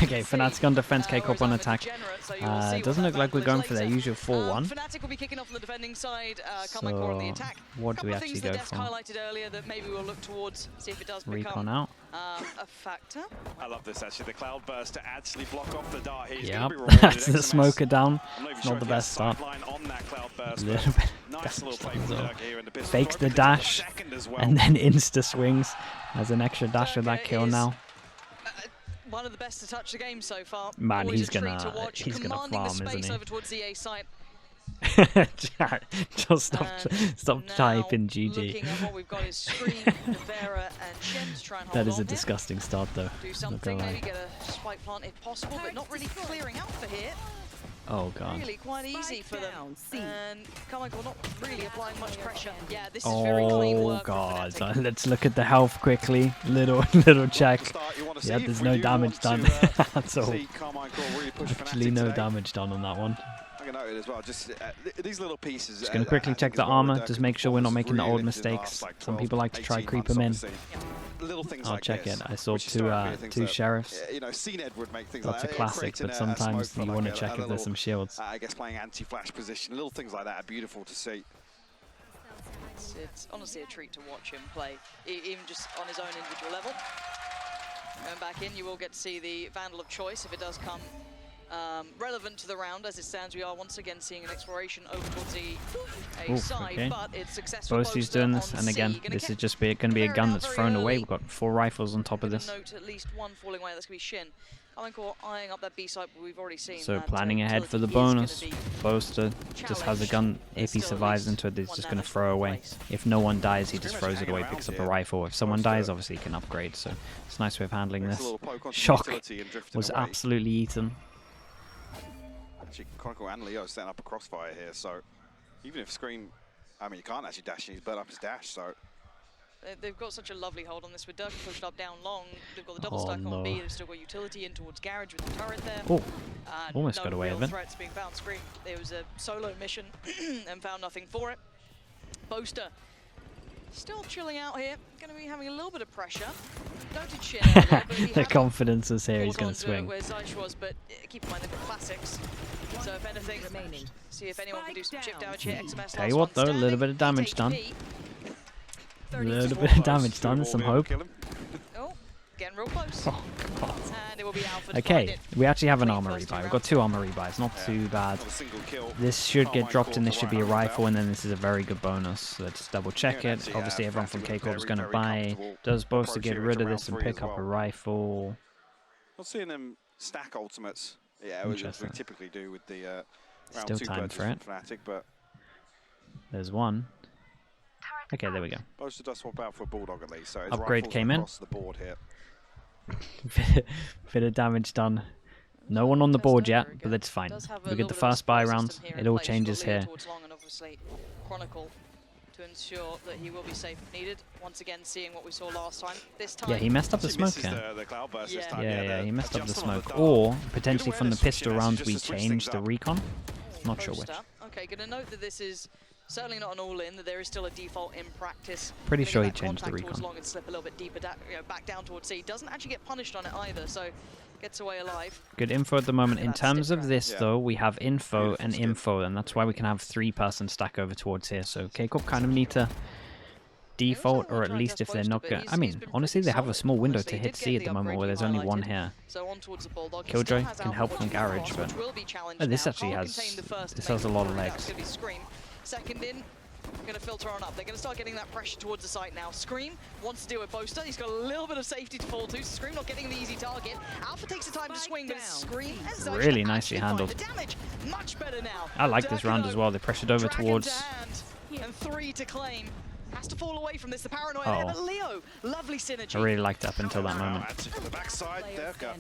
Okay, Fnatic on defense, KCorp on attack. Doesn't look like we're going for their usual 4-1. Fnatic will be kicking off on the defending side. So on the attack. what do we actually go for? Highlighted earlier that maybe we'll look towards, see if it does Recon out. A factor. I love this actually. The Cloudburst to actually block off the dart here. Yep, that's the smoker down. Not the best start. A little bit. Nice little play from Doug here in the pistol. Fakes the dash and then insta swings. Has an extra dash with that kill now. One of the best to touch the game so far. Man, he's gonna farm, isn't he? Over towards the A site. Just stop typing GG. That is a disgusting start, though. Do something, maybe get a spike plant if possible, but not really clearing out for here. Oh god. Really quite easy for them. And KCorp not really applying much pressure. Yeah, this is very clean work. Oh god. Let's look at the health quickly. Little check. Yeah, there's no damage done. That's all. Actually, no damage done on that one. As well. Just these little pieces. Just gonna quickly check the armor. Just make sure we're not making the old mistakes. Some people like to try creep them in. I'll check it. I saw two sheriffs. That's a classic, but sometimes you want to check if there's some shields. I guess playing anti-flash position, little things like that are beautiful to see. It's honestly a treat to watch him play, even just on his own individual level. Going back in, you will get to see the Vandal of choice if it does come relevant to the round. As it stands, we are once again seeing an exploration over towards the A side, but it's successful. Boasty's doing this, and again, this is just going to be a gun that's thrown away. We've got 4 rifles on top of this. Note at least one falling away. That's going to be Shin. KCorp eyeing up that B side, but we've already seen. So planning ahead for the bonus. Boaster just has a gun. If he survives into it, he's just going to throw away. If no one dies, he just throws it away, picks up a rifle. If someone dies, obviously he can upgrade. So it's a nice way of handling this. Shock was absolutely eaten. Actually, KCorp and Leo setting up a crossfire here, so even if Scream, I mean, you can't actually dash, he's burnt up his dash, so. They've got such a lovely hold on this with Doug pushed up down long. They've got the double stack on B, they've still got utility in towards Garage with the turret there. Oh, almost got away with it. Threats being found. Scream, it was a solo mission and found nothing for it. Boaster still chilling out here, going to be having a little bit of pressure. Noted Shin earlier, but the confidence is here, he's going to swing. Where Zysh was, but keep in mind they've got classics. So if anything, see if anyone can do some chip damage here. XMS Tell you what though, a little bit of damage done. A little bit of damage done, some hope. Oh, getting real close. Oh god. And it will be Alpha. Okay, we actually have an armor rebuy. We've got 2 armor rebuys, not too bad. This should get dropped and this should be a rifle, and then this is a very good bonus. So let's double check it. Obviously everyone from KCorp is going to buy. Does Boaster get rid of this and pick up a rifle? Not seeing them stack ultimates. Yeah, which we typically do with the round 2 time for it. Fnatic, but there's one. Okay, there we go. Boaster does swap out for a Bulldog at least, so upgrade came in. The board here. Bit of damage done. No one on the board yet, but that's fine. We get the first buy round. It all changes here. Chronicle to ensure that he will be safe if needed. Once again, seeing what we saw last time. This time, yeah, he messed up the smoke here. Yeah, he messed up the smoke. Or potentially from the pistol rounds, we changed the recon. Not sure which. Okay, gonna note that this is certainly not an all-in, that there is still a default in practice. Pretty sure he changed the recon. Long and slip a little bit deeper, back down towards C. Doesn't actually get punished on it either, so gets away alive. Good info at the moment. In terms of this, though, we have info and info, and that's why we can have 3-person stack over towards here. So KCorp kind of need to default, or at least if they're not going. I mean, honestly, they have a small window to hit C at the moment where there's only one here. Killjoy can help from Garage, but this actually has a lot of legs. Second in, going to filter on up. They're going to start getting that pressure towards the site now. Scream wants to deal with Boaster. He's got a little bit of safety to fall to. Scream not getting the easy target. Alpha takes the time to swing, but Scream and really nicely handled. The damage much better now. I like this round as well. They pressured over towards. And 3 to claim. Has to fall away from this. The paranoia there, but Leo, lovely synergy. I really liked it up until that moment.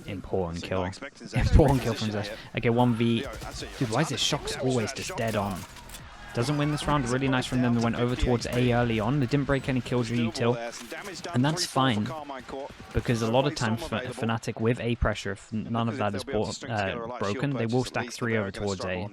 Important kill. Important kill from Zysh. Okay, 1v. Dude, why is this Shock's always just dead on? Doesn't win this round. Really nice from them. They went over towards A early on. They didn't break any Killjoy util, and that's fine because a lot of times Fnatic with A pressure, if none of that is broken, they will stack 3 over towards A.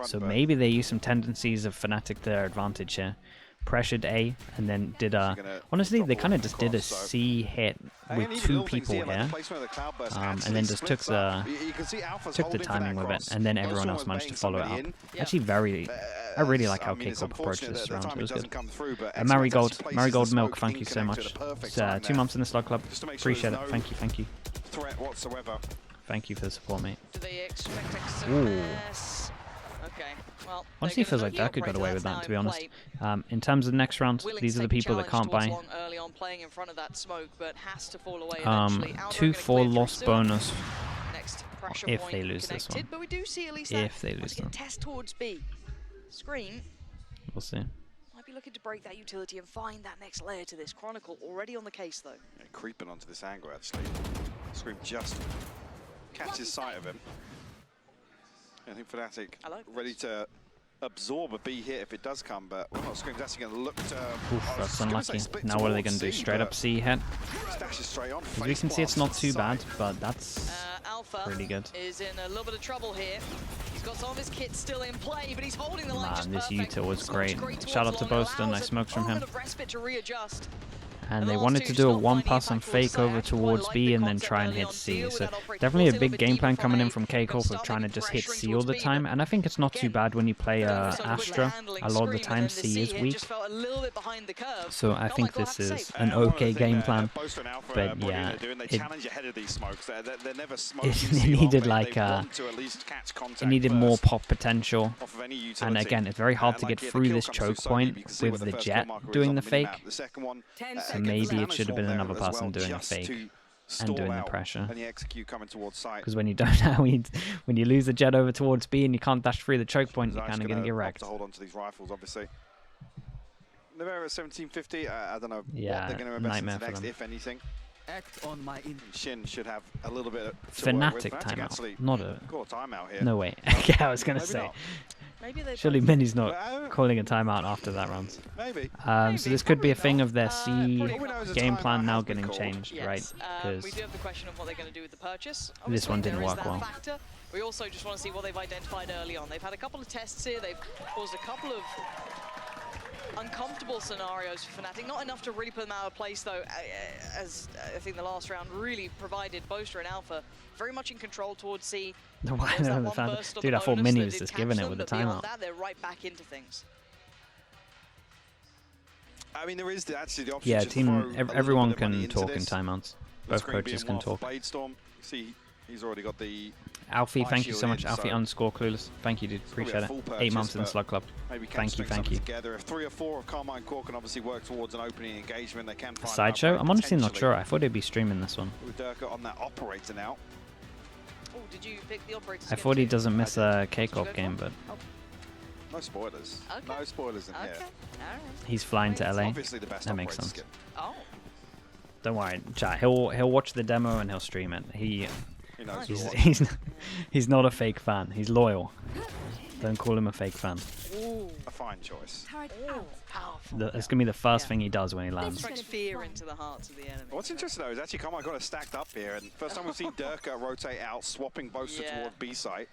So maybe they use some tendencies of Fnatic to their advantage here. pressured A and then did a... Honestly, they kind of just did a C hit with 2 people here, and then just took the timing with it, and then everyone else managed to follow it up. Actually, I really like how KCorp approached this round. It was good. Marigold Milk, thank you so much. It's 2 months in the Slug Club. Appreciate it. Thank you. Threat whatsoever. Thank you for the support, mate. Do they expect XMS? Okay. Well, honestly, it feels like Durka got away with that, to be honest. In terms of the next round, these are the people that can't buy. Early on, playing in front of that smoke, but has to fall away 2-4 loss bonus if they lose connected, this one. But we do see at least if they lose them. Test towards B. Scream. We'll see. Might be looking to break that utility and find that next layer to this. Chronicle already on the case, though. Yeah, creeping onto this angle, actually. Scream just catches sight of him. I think Fnatic ready to absorb a B hit if it does come, but Scream's actually going to look to... Oof, that's unlucky. Now what are they going to do? Straight up C hit? Straight on. As we can see, it's not too bad, but that's pretty good. Is in a little bit of trouble here. He's got some of his kits still in play, but he's holding the line just this perfect. Uta was great. Shout out to Boaston, nice smokes from him. Respite to readjust. And they wanted to do a 1-pass and fake over towards B and then try and hit C. So definitely a big game plan coming in from KCorp of trying to just hit C all the time. And I think it's not too bad when you play Astra. A lot of the time C is weak. So I think this is an okay game plan. But yeah, it needed like it needed more pop potential. And again, it's very hard to get through this choke point with the Jet doing the fake. So maybe it should have been another person doing a fake and doing the pressure. Because when you don't when you lose the Jet over towards B and you can't dash through the choke point, you're kind of going to get wrecked. To hold on to these rifles, obviously. Nivera at 1750. I don't know what they're going to invest into next, if anything. Shin should have a little bit of Fnatic timeout, not a timeout here. No way. Okay, I was going to say. Surely Minnie's not calling a timeout after that round. Maybe. So this could be a thing of their C game plan now getting changed, right? We do have the question of what they're going to do with the purchase. This one didn't work well. We also just want to see what they've identified early on. They've had a couple of tests here. They've caused a couple of uncomfortable scenarios for Fnatic. Not enough to really put them out of place, though, as I think the last round really provided Boaster and Alpha very much in control towards C. Dude, I thought Minnie was just giving it with the timeout. That, they're right back into things. I mean, there is actually the option. Yeah, everyone can talk in timeouts. Both coaches can talk. See, he's already got the... Alfie, thank you so much. Alfie _clueless. Thank you, dude. Appreciate it. 8 months in the Slug Club. Thank you. If 3 or 4 of Carmine Core can obviously work towards an opening engagement, they can find Sideshow? I'm honestly not sure. I thought he'd be streaming this one. With Durka on that operator now. Oh, did you pick the operator? I thought he doesn't miss a KCorp game, but... No spoilers. No spoilers in here. He's flying to LA. Obviously the best that makes sense. Skip. Oh. Don't worry, chat. He'll watch the demo and he'll stream it. He's not a fake fan. He's loyal. Don't call him a fake fan. Ooh. A fine choice. Powerful. It's gonna be the first thing he does when he lands. Strikes fear into the hearts of the enemy. What's interesting though is actually Carmine got stacked up here, and first time we've seen Durka rotate out, swapping Boaster toward B site.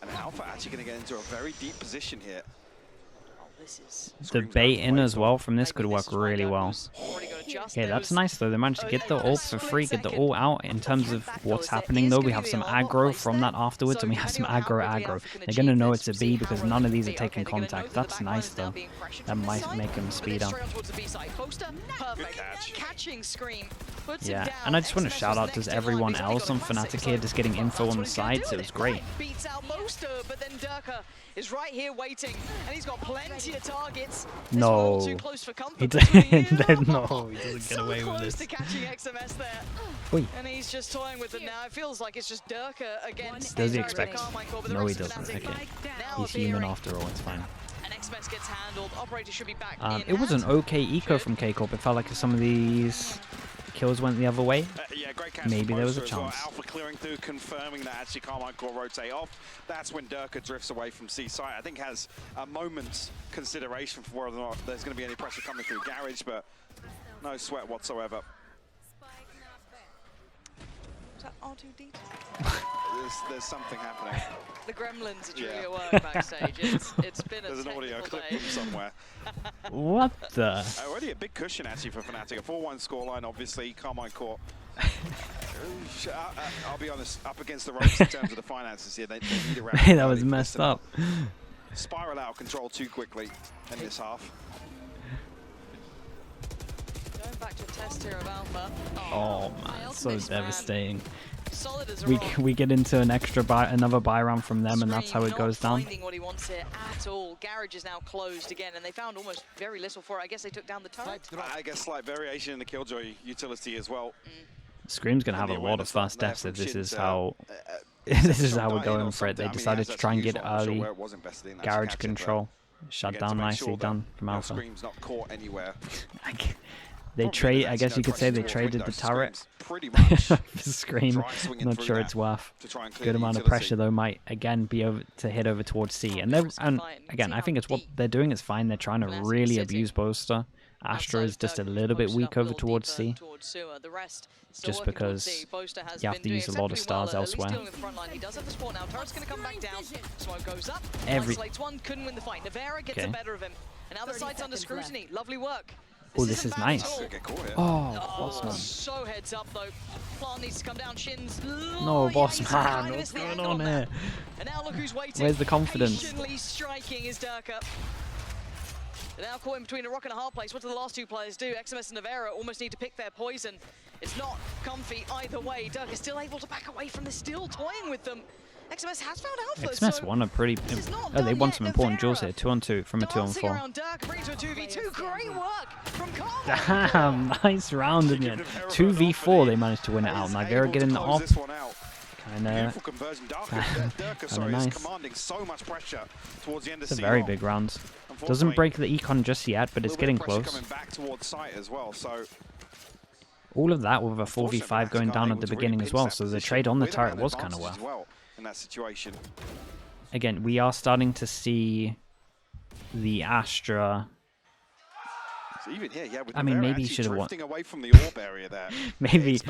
And Alpha actually going to get into a very deep position here. The bait in as well from this could work really well. Okay, that's nice though. They managed to get the ult for free, get the ult out. In terms of what's happening though, we have some aggro from that afterwards, and we have some aggro. They're going to know it's a B because none of these are taking contact. That's nice though. That might make them speed up. Yeah, and I just want to shout out to everyone else on Fnatic here just getting info on the sides. It was great. But then Durka is right here waiting, and he's got plenty of targets. No, he doesn't get away with this. To catching XMS there. Oy. And he's just toying with it now. It feels like it's just Durka against. Does he expect? No, he doesn't. Okay, he's human after all. It's fine. And XMS gets handled. Operator should be back in. It was an okay eco from KCorp. It felt like some of these kills went the other way. Yeah, great catch. Maybe there was a chance. Alpha clearing through, confirming that actually Carmine Core rotate off. That's when Durka drifts away from C site. I think has a moment's consideration for whether or not there's going to be any pressure coming through Garage, but no sweat whatsoever. Is that R2D2? there's something happening. The gremlins are truly at work backstage. It's been a There's an audio technical clip day. from somewhere. What the? Already a big cushion actually for Fnatic. A 4-1 scoreline, obviously. KCorp. I'll be honest, up against the ropes in terms of the finances here. They need around. Hey, that was messed up. Spiral out of control too quickly in this half. Going back to a test here of Alpha. Oh man, so devastating. Solid as a We get into an another buy round from them, and that's how it goes down. Not finding what he wants here at all. Garage is now closed again, and they found almost very little for it. I guess they took down the turret. I guess slight variation in the Killjoy utility as well. Scream's gonna have a lot of fast deaths if this is how this is how we're going for it. They decided to try and get early garage control. Shut down nicely done from Alpha. Scream's not caught anywhere. They trade. I guess you could say they traded the turret pretty much for Scream. Not sure it's worth. Good amount of pressure though might again be over to hit over towards C. And again, I think it's what they're doing is fine. They're trying to really abuse Boaster. Astra is just a little bit weak over towards C, just because you have to use a lot of stars elsewhere. Every couldn't win the fight. Navera gets the better of him, and now the site's under scrutiny. Lovely work. Oh, this is nice. Oh, so heads up though. Plant needs to come down. Shins. No, boss man, what's going on here? And now look who's waiting. Where's the confidence? Patiently striking is Durka. They're now caught in between a rock and a hard place. What do the last two players do? XMS and Navera almost need to pick their poison. It's not comfy either way. Durka is still able to back away from this, still toying with them. XMS has found Alpha. XMS won a pretty... Oh, they won some important duels here. 2-on-2 from a 2-on-4. Brings a 2v2. Great work from KCorp. Damn, nice round in the end. 2v4 they managed to win it out. Nivera getting the off. Kinda nice. Commanding so much pressure towards the end of it's a very big round. Doesn't break the econ just yet, but it's getting close. Coming back towards site as well, so all of that with a 4v5 going down at the beginning as well, so the trade on the turret was kind of worth. In that situation. Again, we are starting to see the Astra. So even here, yeah, I mean, maybe he should have won. Away from the orb area there. maybe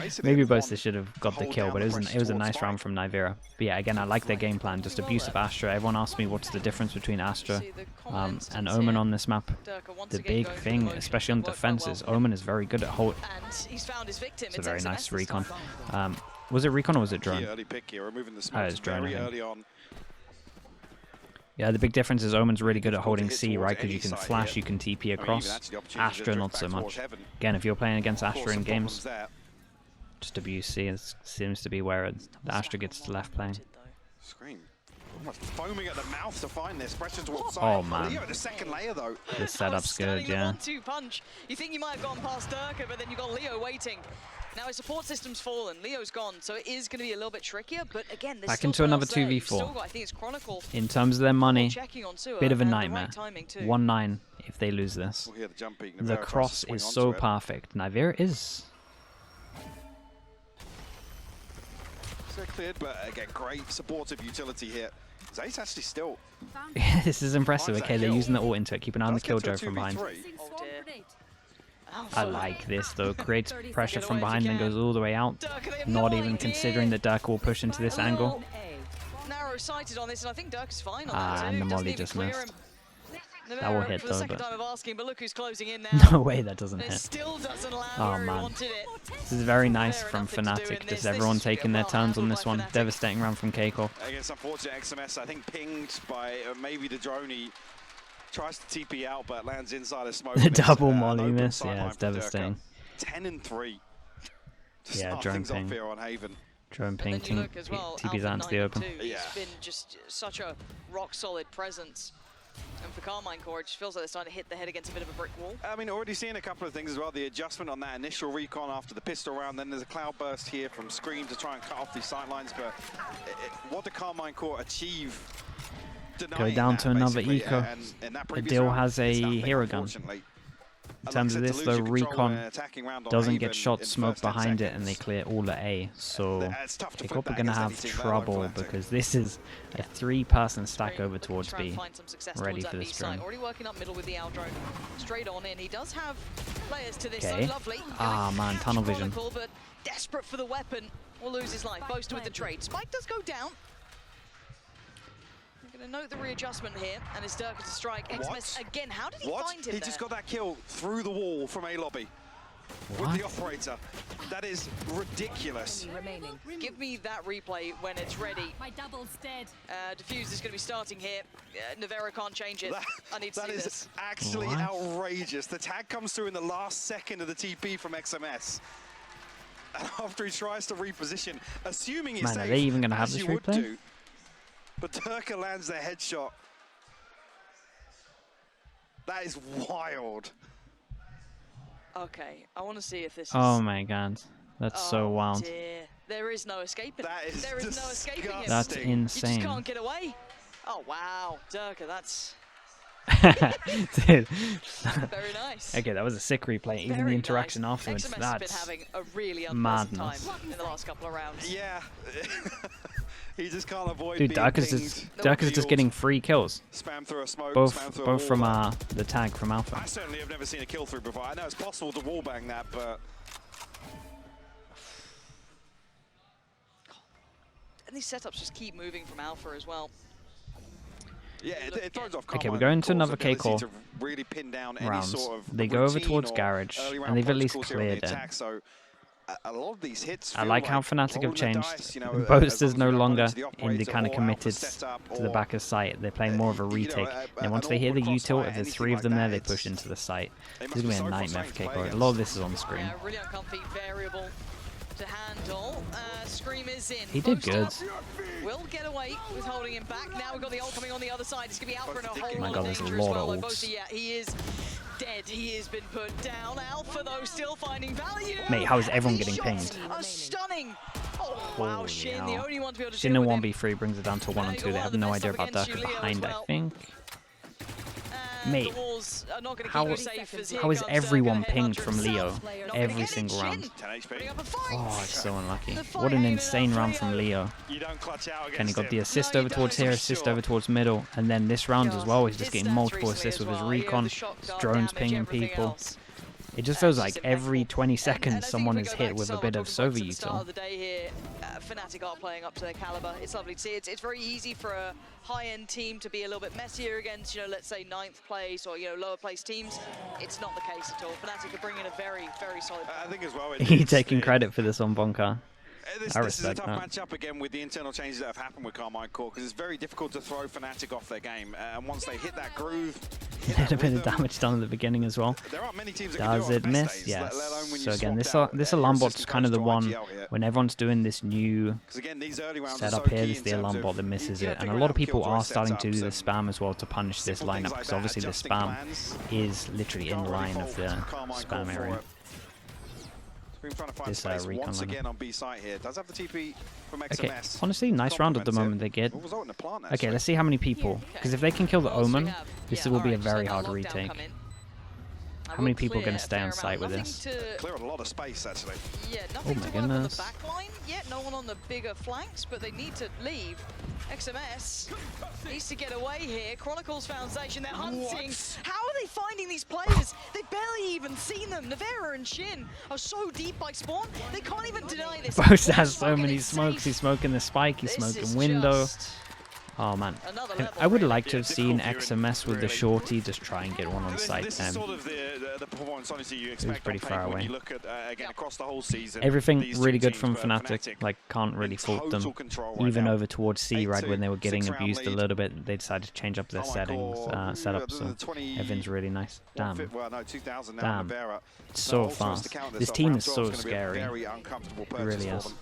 Boaster should have got the kill, but it was a nice round from Nivera. But yeah, again, I like their game plan. Just abusive Astra. Everyone asked me what's the difference between Astra and Omen on this map. The big thing, especially on defense, is Omen is very good at hold. It's a very nice recon. Was it recon or was it drone? Early pick here, removing the smokes it's drone. very early on. Yeah, the big difference is Omen's really good at holding C, right? Because you can flash, you can TP across. Astra, not so much. Again, if you're playing against Astra in games, just abuse C. It seems to be where the Astra gets left playing. Scream. Almost foaming at the mouth to find this. Pressure towards side. Oh, man. Leo at the second layer, though. This setup's good, yeah. Punch. You think you might have gone past Durka, but then you've got Leo waiting. Now his support system's fallen, Leo's gone, so it is going to be a little bit trickier, but again, back into another 2v4. I think it's Chronicle. In terms of their money, bit of a nightmare. 1-9 if they lose this. The cross is so perfect. Nivera is... So cleared, but again, great supportive utility here. Zay's actually still... This is impressive. Okay, they're using the ult into it. Keep an eye on the Killjoy from behind. I like this though, creates pressure from behind and goes all the way out, not even considering that Durka will push into this angle. Narrow-sighted on this, and I think Durka's fine on that and the molly just missed. That will hit though, but look who's closing in now. No way that doesn't hit. Still doesn't land oh man, this is very nice from Fnatic, just everyone taking their turns on this one. Devastating round from KCorp. I guess unfortunate XMS, I think pinged by maybe the droney. Tries to TP out, but lands inside a smoke. The double molly miss, yeah, it's devastating. 10-3. Yeah, drone ping. Drone ping, TP's out into the open. He's been just such a rock-solid presence. And for KCorp, it just feels like they're starting to hit the head against a bit of a brick wall. I mean, already seeing a couple of things as well. The adjustment on that initial recon after the pistol round. Then there's a cloud burst here from Scream to try and cut off these sightlines. But what did KCorp achieve? Go down to another eco. Adil has a hero gun. In terms of this, though, Recon doesn't get shot smoke behind it, and they clear all at A. So KCorp are going to have trouble because this is a 3-person stack over towards B, ready for this drone. Already working up middle with the Al drone. Straight on in. He does have players to this. Okay. Ah man, tunnel vision. But desperate for the weapon. or lose his life. Boaster with the trade. Spike does go down. I'm going to note the readjustment here, and it's Durka to strike. XMS again. How did he find him He there? just got that kill through the wall from A lobby with the operator. That is ridiculous. Give me that replay when it's ready. My double's dead. Diffuse is going to be starting here. Navera can't change it. I need to see That is this. actually outrageous. The tag comes through in the last second of the TP from XMS. And after he tries to reposition, assuming it's safe, are they even going to have as this you would replay? do. But Durka lands their headshot. That is wild. Okay, I want to see if this is... Oh my god. That's so wild. Dear. There is no escaping. There is no escaping it. That's You insane. just can't get away. Oh, wow. Durka, that's... Dude. Very nice. Okay, that was a sick replay. Even the interaction afterwards, XMS that's has been having a really unpleasant madness. time in the last couple of rounds. Yeah. He just can't avoid Dude, being Durka's just getting free kills. Spam through a smoke, spam Both through a from wall. the tag from Alpha. I certainly have never seen a kill through before. I know it's possible to wallbang that, but... And these setups just keep moving from Alpha as well. Yeah, it throws off Okay, we're going to another KCorp really pin down any rounds. sort of They go over routine towards or Garage, early and round they've at least protocols here on the cleared it. attack, so a lot of these hits I feel like how Fnatic have rolling the changed. dice, you know, Boaster's as no long as you don't run longer into the in the operator kind of or committed alpha setup to the or, back of site. They're playing more of a retake. And once they hear the U-tilt, if there's 3 of them there, they push into the site. This is going to be a nightmare for KCorp. A lot of this is on the screen. Yeah, really uncomfy variable to handle. Scream is in. He did good. Will get away with holding him back. Now we've got the ult coming on the other side. It's going to be Alpha in a whole Oh my lot god, of there's a danger as lot well. of Like ults. Boaster, yeah, he is dead. He has been put down. Alpha, though, still finding value. Mate, how is everyone These getting shots pinged? are stunning. Oh, wow, Holy Shin, the hell. only one to be able to Shin deal in with him. 1v3 brings it down to 1 and 2. They have no idea about Durka behind, I think. Mate, The walls are not going to how- keep you safe as here how is comes everyone Durka, pinged headhunter from Leo himself. Not gonna every get it, single Shin. round? 10 HP. Putting up a fight. Oh, it's so unlucky. The What an fight insane over round from Leo. You don't clutch out against Kenny got the him. assist No, you over towards don't, here, for assist sure. over towards middle, and then this round as well, he's just His getting stats multiple recently assists as with his well. Yeah, recon, the shot guard drones damage, pinging everything people. else. It just feels It's like just every impeccable. 20 And seconds I think someone if we is go hit back with to a bit of Sova Sova at the start util. of the day here, Fnatic are playing up to their caliber. It's lovely to see. It's very easy for a high-end team to be a little bit messier against, you know, let's say 9th place or, you know, lower place teams. It's not the case at all. Fnatic are bringing a very, very solid. I think as well. He taking credit for this on Bonka. This is a tough matchup again with the internal changes that have happened with KCorp because it's very difficult to throw Fnatic off their game. And once they hit that groove, Had a bit of damage done at the beginning as well. there aren't many teams that Does can do it on best miss? days, Yes. let alone when So you again, swapped this out. alarm Your bot's assistant kind of the comes one to IGL here. when everyone's doing this new 'Cause again, these early rounds setup are so here. key This is in the terms alarm of bot that misses it, and a figuring lot out of people killjoy are starting to do setups the and spam as well to punish this simple things lineup like because that, obviously the adjusting spam plans. is literally in Can't really line of fault the KCorp spam for area. it. We're trying to find This, space recon once runner. again on B site here. Does have the TP from Okay, XMS. honestly, nice round at the moment they get. Will result in a plant, Okay, actually. let's see how many people. Because if they can kill the What else do we Omen, have? this Yeah, will be a alright, so very that hard lockdown retake. come in. How many people are going to stay on site with Nothing this? to Clear a lot of space, actually. Yeah, nothing my to work on the goodness. back line yet, no one on the bigger flanks, but they need to leave. XMS needs to get away here. Chronicles Foundation, they're hunting. How are they finding these players? They've barely even seen them. Navera and Shin are so deep by spawn, they can't even deny this. Boast has so Smoking many is smokes. safe. He's smoking the spike, he's This smoking is window. just Oh man, another I level, would really. like to have seen Difficult XMS with the really. shorty just try and get one on site. This is sort of the performance, honestly, you expect pretty on far paper when away. you look at, again, across the whole season. Everything these really two good from teams, but Fnatic. Like can't really fault them. total control right Even now. over towards C, right 8-2, when they were getting 6-round abused a lead. little bit, they decided to change up their settings, setup. So everything's really nice. Damn, Well, no, 2000 now, Damn. Navera. it's so Also has to fast. count This off. team Round is 12 so gonna be a scary. Very uncomfortable It purchase really for is. them.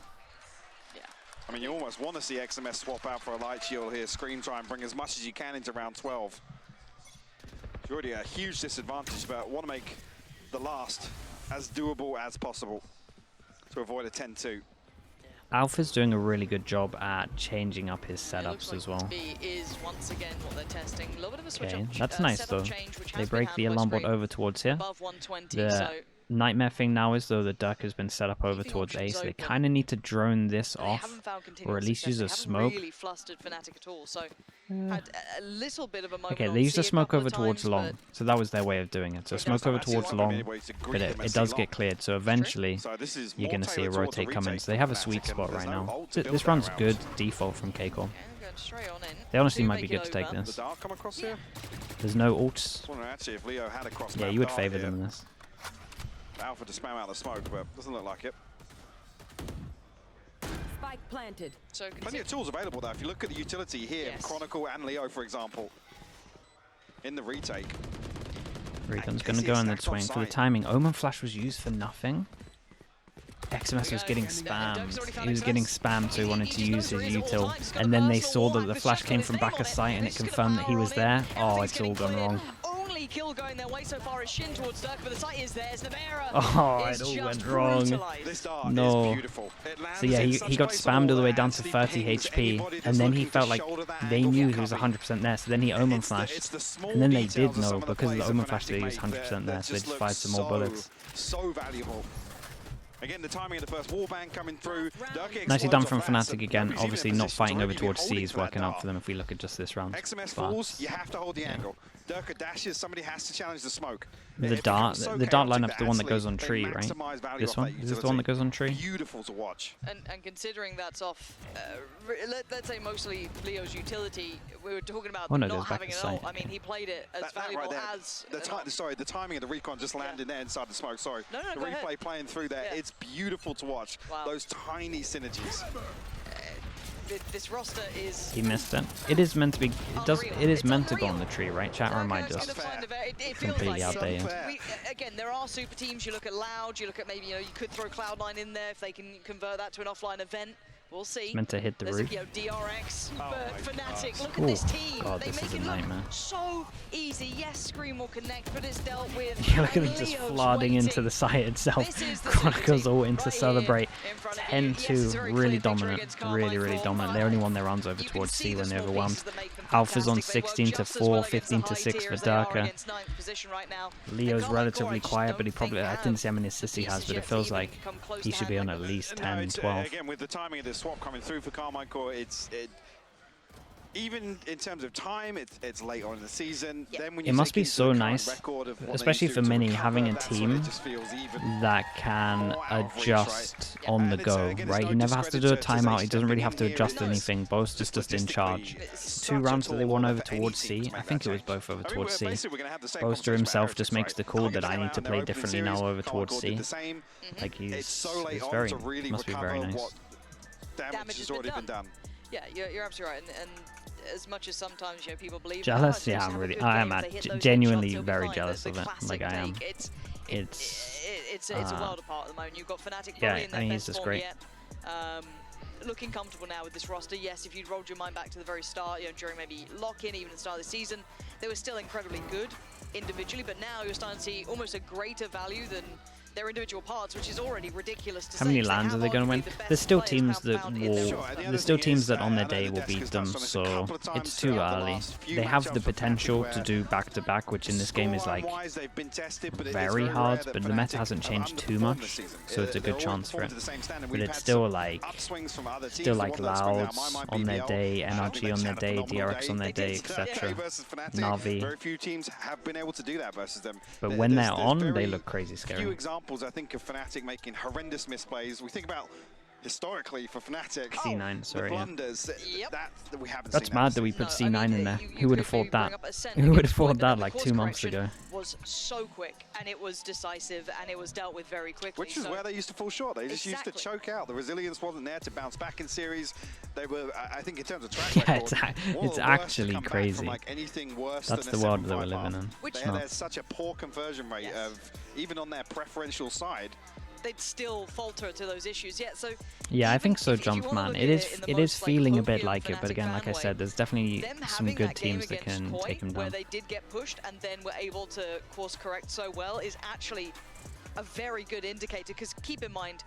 I mean, you almost want to see XMS swap out for a light shield here. Scream try and bring as much as you can into round 12. It's already a huge disadvantage, but want to make the last as doable as possible to avoid a 10-2. Alpha's doing a really good job at changing up his It looks setups like as well. B is once again what they're testing. A little bit of a switch Okay, up, that's nice setup though. change, which They has break been the handled by alarm bot Scream over towards here. above 120, The so nightmare thing now is, though, the Dirk has been set up over towards A, so they kind of need to drone this off, or at least use a smoke. Really flustered Fnatic at all, so had a little bit of a moment. Okay, they used a smoke over towards long, so that was their way of doing it. So smoke over towards long, but it does get cleared, so eventually you're going to see a rotate come in. So they have a sweet spot right now. This run's good default from KCorp. They honestly might be good to take this. There's no ults. Yeah, you would favor them in this. Alpha to spam out the smoke, but doesn't look like it. Spike planted. So plenty of tools available though. If you look at the utility here, Chronicle and Leo, for example, in the retake. Recon's going to go in the swing for the timing. Omen Flash was used for nothing. XMS was getting spammed. He was getting spammed, so he wanted to use his util. And then they saw that the flash came from back of sight and it confirmed that he was there. Oh, it's all gone wrong. Kill going their way so far is Shin towards Dirk, but the sight is there. Oh, it all went wrong. No. So yeah, he got spammed all the way down to 30 HP, and then he felt like they knew he was 100% there, so then he Omen Flashed. And then they did know, because of the Omen Flash, that he was 100% there, so they just fired some more bullets. So valuable. Again, the timing of the first wallbang coming through. Nicely done from Fnatic again. Obviously, not fighting over towards C is working out for them if we look at just this round. XMS falls, you have to hold the angle. Durka dashes, somebody has to challenge the smoke. The dart lineup's the one that goes on tree, right? This one? Is this the one that goes on tree? Beautiful to watch. And considering that's off, let's say mostly Leo's utility, we were talking about not having an ult. I mean, he played it as valuable as... the timing of the recon just landing there inside the smoke. Sorry. No, the replay playing through there. It's beautiful to watch. Those tiny synergies. This roster is... He missed it. It is meant to be... It is meant to go on the tree, right? Chat remind us. Completely outdated. Again, there are super teams. You look at Loud. You look at maybe, you could throw Cloud9 in there if they can convert that to an offline event. We'll see. It's meant to hit the roof. DRX, but Fnatic, look at this team. God, this is a nightmare. So easy. Yes, Scream will connect, but it's dealt with. Yeah, look at them just flooding into the site itself. Chronicles all in to celebrate. 10-2, really dominant. Really dominant. They only won their rounds over towards C when they overwhelmed. Alpha's on 16-4, 15-6 for Durka. Leo's relatively quiet, but he probably... I didn't see how many assists he has, but it feels like he should be on at least 10, 12. Again, with the timing of this swap coming through for KCorp, even in terms of time, it's late on in the season. Then when it must be so nice, especially for Mini, having a team that can adjust on the go, right? He never has to do a timeout. He doesn't really have to adjust anything. Bo's just in charge. 2 rounds that they won over towards C. I think it was both over towards C. Boaster himself just makes the call that I need to play differently now over towards C. Like he's very, must be very nice. Damage has already been done. Yeah, you're absolutely right. And as much as sometimes people believe jealous, yeah, I am genuinely very jealous of it. Like I am. It's a world apart at the moment. You've got Fnatic yeah, in their best just form great. yet. Looking comfortable now with this roster. Yes, if you'd rolled your mind back to the very start, during maybe lock-in, even at the start of the season, they were still incredibly good individually, but now you're starting to see almost a greater value than their individual parts, which is already ridiculous to say. How many lands are they going to win? There's still teams that on their day will beat them, so it's too early. They have the potential to do back-to-back, which in this game is like very hard, but the meta hasn't changed too much, so it's a good chance for it. But it's still like Louds on their day, NRG on their day, DRX on their day, etc. Na'Vi. Very few teams have been able to do that versus them. But when they're on, they look crazy scary. I think of Fnatic making horrendous misplays. We think about historically for Fnatic, C9, sorry, blunders that we haven't That's seen mad that we put C9 in there. Who would have thought that? Who would have thought that like 2 months ago? Was so quick, and it was decisive, and it was dealt with very quickly. Which is where they used to fall short. They just used to choke out. The resilience wasn't there to bounce back in series. They were, I think, in terms of track record, it's actually crazy. Like anything worse That's than the world that we're living in. There's such a poor conversion rate of, even on their preferential side, they'd still falter to those issues. Yeah, I think so, Jumpman. It is feeling a bit like it, but again, like I said, there's definitely some good teams that can take them down. Where they did get pushed and then were able to course correct so well is actually a very good indicator, because keep in mind,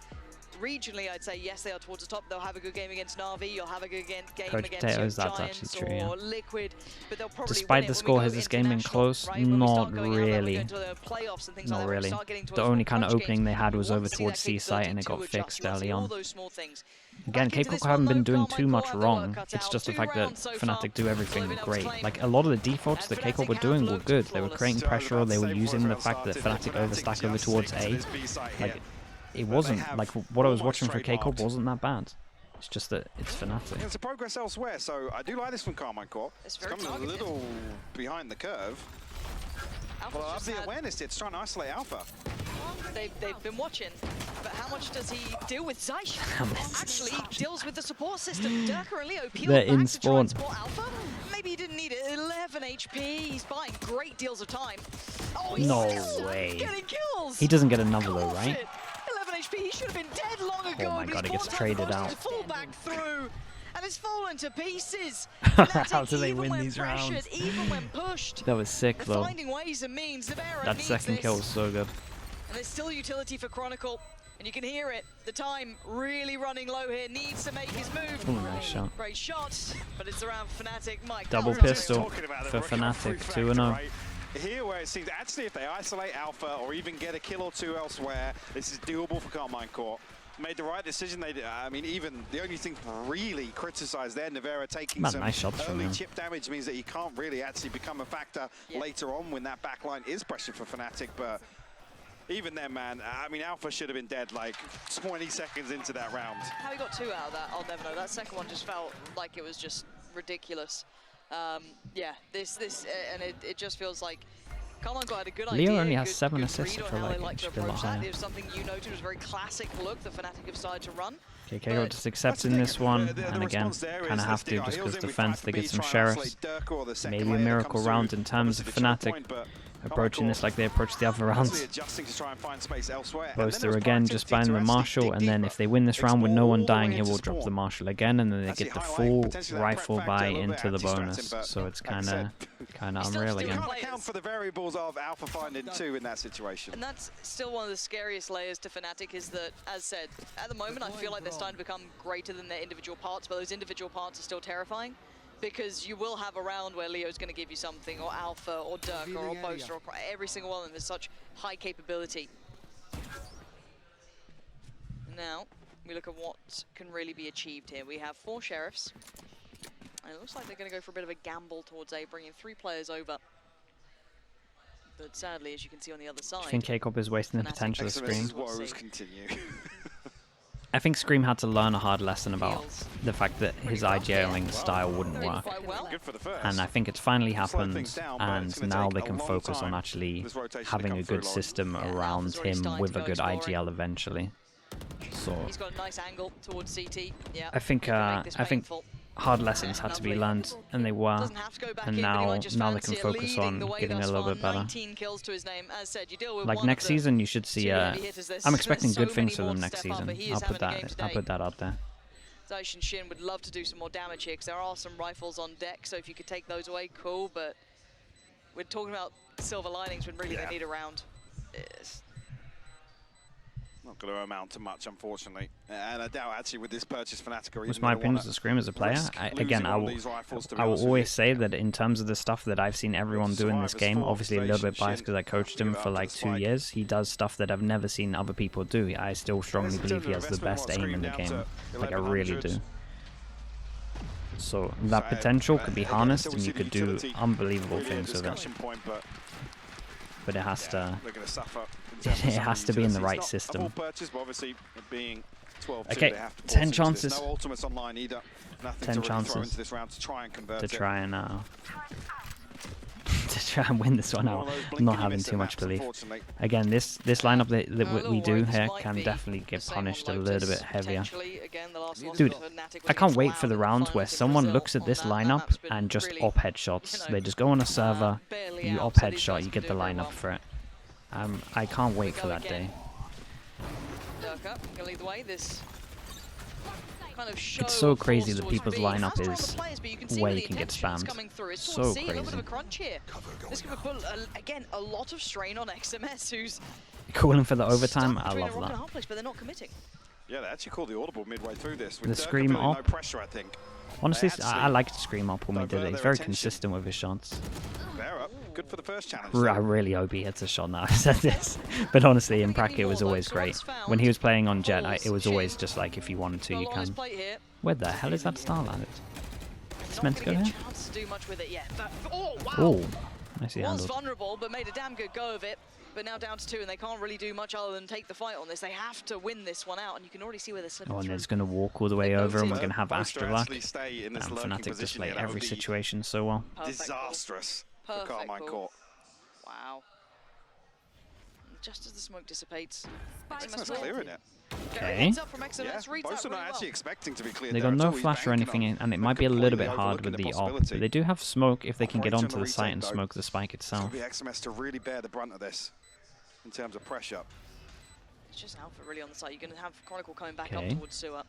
regionally, I'd say yes, they are towards the top. They'll have a good game against Na'Vi. You'll have a good game Coach against Potatoes, that's Giants actually true, or Liquid. But they'll probably Despite win the it score, when we has go this game been international, close? right? When we Not start going out there, when we really. go into the playoffs and things Not like that, when we really. start getting The towards only more kind of crunch opening games, they had we was want over to see towards that C-site, and it capability got to fixed adjust. early All on. those small things. Again, Back into KCorp this haven't one, been though, doing Carmine too much Core have the wrong. work cut It's out. just the 2 fact that rounds so far. Fnatic do everything Living up to great. claim. Like, a lot of the defaults And that KCorp Fnatic were have doing were looked good. They were flawless. creating pressure, they were using the fact that Fnatic overstacked over towards A. Like, it wasn't, like, what I was watching for KCorp wasn't that bad. It's just that it's Fnatic. It's a progress elsewhere, so I do like this from KCorp. It's coming targeted. a little behind the curve. Well, I love the awareness. It's trying to isolate Alpha. They've been watching, but how much does he deal with Zeish? Actually, he deals with the support system. Durka and Leo peeled They're back in to try and spawn. support Alpha. Maybe he didn't need it. 11 HP. He's buying great deals of time. Oh, he's No still way. getting kills. He doesn't get another Come though, off right? it. 11 HP. He should have been dead long ago. Oh my but god, he's he gets bought traded time out. to fall back through. And it's fallen to pieces. How do they Even win when these pressured, rounds? Even when pushed. That was sick They're though. finding ways and means. That second kill was so good. And there's still utility for Chronicle, and you can hear it. The time really running low here, needs to make his move. Ooh, nice shot. Great shot, but it's around Fnatic. My Double God, pistol for recovery Fnatic, factor, 2-0. right? Here where it seems actually if they isolate Alpha or even get a kill or two elsewhere, this is doable for KCorp. Made the right decision. They, I mean, even the only thing to really criticize there, Navera taking some nice shots from early him. chip damage means that he can't really actually become a factor later on when that backline is pressured for Fnatic. But even then, man, I mean, Alpha should have been dead like 20 seconds into that round. How he got 2 out of that, I'll never know. That second one just felt like it was just ridiculous. Yeah, and it just feels like KCorp had a good idea. Leo only has good 7 assists, read I on feel how like they it like to should be a lot approach that. higher. It was something you noted was a very classic look that Fnatic have started to run. KCorp just accepting this one, and again, kind of have to just because defense, they get some sheriffs. Maybe a miracle round in terms of Fnatic approaching this like they approached the other rounds. Boaster again just buying the Marshal, and then if they win this round with no one dying, he will drop the Marshal again, and then they get the full rifle buy into the bonus. So it's kind of unreal again. Account for the variables of Alpha finding 2 in that situation. And that's still one of the scariest layers to Fnatic is that, as said, at the moment I feel like they're starting to become greater than their individual parts, but those individual parts are still terrifying. Because you will have a round where Leo's going to give you something, or Alpha, or Durka, or Boaster, or every single one of them has such high capability. Now, we look at what can really be achieved here. We have 4 Sheriffs, and it looks like they're going to go for a bit of a gamble towards A, bringing 3 players over. But sadly, as you can see on the other side... I think KCorp is wasting the potential of Scream. Continue. I think Scream had to learn a hard lesson about the fact that his IGLing style wouldn't work. And I think it's finally happened, and now they can focus on actually having a good system around him with a good IGL eventually. So He's got a nice angle towards CT. Yeah, I think hard lessons had to be learned, and they were, and now they can focus on getting a little bit better. Like next season, you should see. I'm expecting good things for them next season. I'll put that out there. Zeish and Shin would love to do some more damage here because there are some rifles on deck. So if you could take those away, cool. But we're talking about silver linings when really they need a round. It's not going to amount to much, unfortunately. And I doubt actually with this purchase, Fnatic are What's my opinion as a Scream as a player? I will always say that in terms of the stuff that I've seen everyone do in this game, obviously a little bit biased because I coached him for like 2 years, he does stuff that I've never seen other people do. I still strongly believe he has the best aim in the game. Like I really do. So that potential could be harnessed and you could do unbelievable things with it. But it has to... It has to be in the right system. Okay, 10 chances. 10 chances to try and win this one out. I'm not having too much belief. Again, this lineup that we do here can definitely get punished a little bit heavier. Dude, I can't wait for the round where someone looks at this lineup and just op headshots. They just go on a server, you op headshot, you get the lineup for it. I can't wait for that day. It's so crazy that people's lineup is where you can get spammed. So crazy. This could put, again, a lot of strain on XMS, who's calling for the overtime. I love that. But they're not committing. Yeah, they actually called the audible midway through this. The scream no up. pressure, I think. Honestly, I liked scream up when we did it. He's very consistent with his shots. They're up. Good for the first challenge. I really hope he hits a shot now. I said this, but honestly, in bracket it was always great. When he was playing on Jet, it was always just like if you wanted to, you can. Where the hell is that star landed? It's meant to go here. Oh, nicely handled. Was vulnerable, but made a damn good go of it. But now down to 2, and they can't really do much other than take the fight on this. They have to win this one out, and you can already see where they're slipping. Oh, and it's going to walk all the way over, and we're going to have Astrolac. And Fnatic just play every situation so well. Disastrous for KCorp. Wow. Just as the smoke dissipates, XMS clearing it. Okay. Both are not actually expecting to be cleared. They got no flash or anything, and it might be a little bit hard with the op. But they do have smoke if they can get onto the site and smoke the spike itself. It's XMS to really bear the brunt of this in terms of pressure. It's just Alpha really on the site. You're going to have Chronicle coming back up towards Sewer.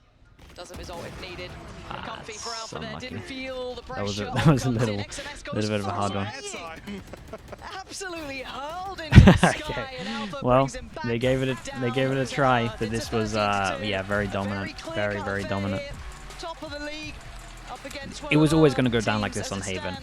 Does have his ult if needed. Comfy for Alpha there. Didn't feel the pressure. That was a little bit of a hard one. Absolutely hurled into the sky, and Alpha well, brings him back they gave it a try, but this was yeah, very dominant, very dominant. Top of the league, up against it was always going to go down like this on Haven.